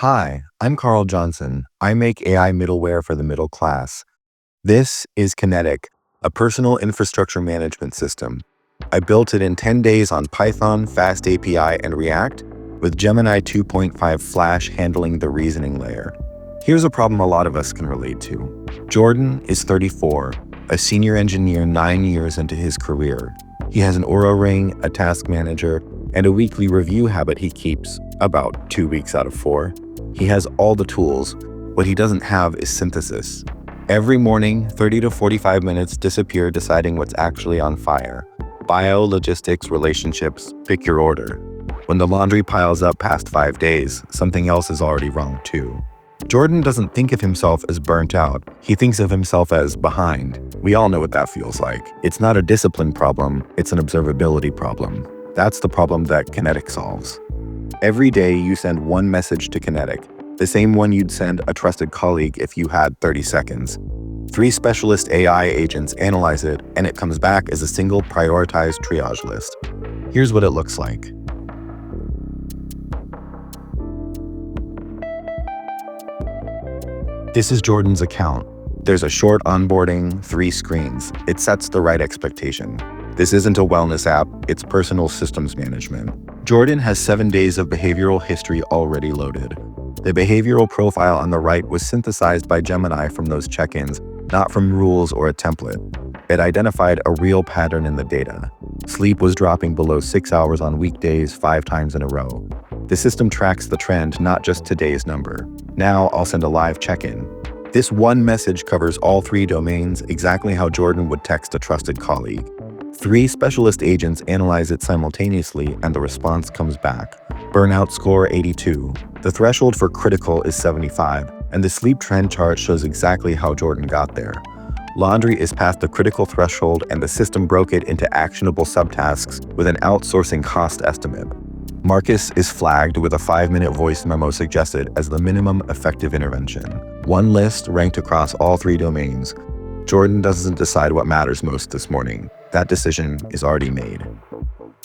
Hi, I'm Carl Johnson. I make AI middleware for the middle class. This is Kinetic, a personal infrastructure management system. I built it in 10 days on Python, Fast API, and React, with Gemini 2.5 Flash handling the reasoning layer. Here's a problem a lot of us can relate to. Jordan is 34, a senior engineer 9 years into his career. He has an Aura ring, a task manager, and a weekly review habit he keeps about 2 weeks out of 4. He has all the tools. What he doesn't have is synthesis. Every morning, 30 to 45 minutes disappear deciding what's actually on fire. Bio, logistics, relationships, pick your order. When the laundry piles up past 5 days, something else is already wrong too. Jordan doesn't think of himself as burnt out. He thinks of himself as behind. We all know what that feels like. It's not a discipline problem, it's an observability problem. That's the problem that Kinetic solves. Every day you send one message to Kinetic, the same one you'd send a trusted colleague if you had 30 seconds. 3 specialist AI agents analyze it, and it comes back as a single prioritized triage list. Here's what it looks like. This is Jordan's account. There's a short onboarding, 3 screens. It sets the right expectation. This isn't a wellness app, it's personal systems management. Jordan has 7 days of behavioral history already loaded. The behavioral profile on the right was synthesized by Gemini from those check-ins, not from rules or a template. It identified a real pattern in the data. Sleep was dropping below 6 hours on weekdays 5 times in a row. The system tracks the trend, not just today's number. Now I'll send a live check-in. This one message covers all 3 domains, exactly how Jordan would text a trusted colleague. 3 specialist agents analyze it simultaneously, and the response comes back. Burnout score 82. The threshold for critical is 75, and the sleep trend chart shows exactly how Jordan got there. Laundry is past the critical threshold, and the system broke it into actionable subtasks with an outsourcing cost estimate. Marcus is flagged with a 5-minute voice memo suggested as the minimum effective intervention. One list ranked across all 3 domains. Jordan doesn't decide what matters most this morning. That decision is already made.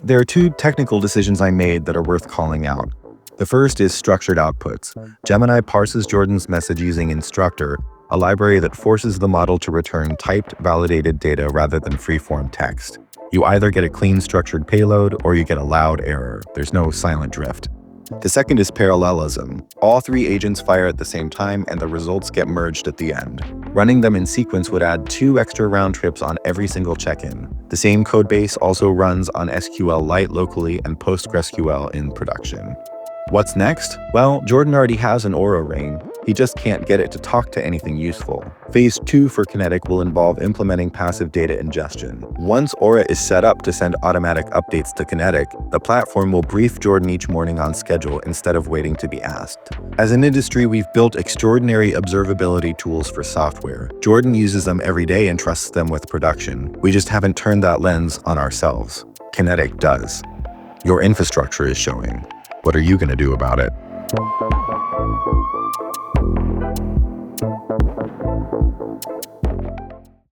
There are 2 technical decisions I made that are worth calling out. The first is structured outputs. Gemini parses Jordan's message using Instructor, a library that forces the model to return typed, validated data rather than free-form text. You either get a clean structured payload or you get a loud error. There's no silent drift. The second is parallelism. All 3 agents fire at the same time and the results get merged at the end. Running them in sequence would add 2 extra round trips on every single check-in. The same codebase also runs on SQLite locally and PostgreSQL in production. What's next? Well, Jordan already has an Aura ring. He just can't get it to talk to anything useful. Phase 2 for Kinetic will involve implementing passive data ingestion. Once Aura is set up to send automatic updates to Kinetic, the platform will brief Jordan each morning on schedule instead of waiting to be asked. As an industry, we've built extraordinary observability tools for software. Jordan uses them every day and trusts them with production. We just haven't turned that lens on ourselves. Kinetic does. Your infrastructure is showing. What are you going to do about it?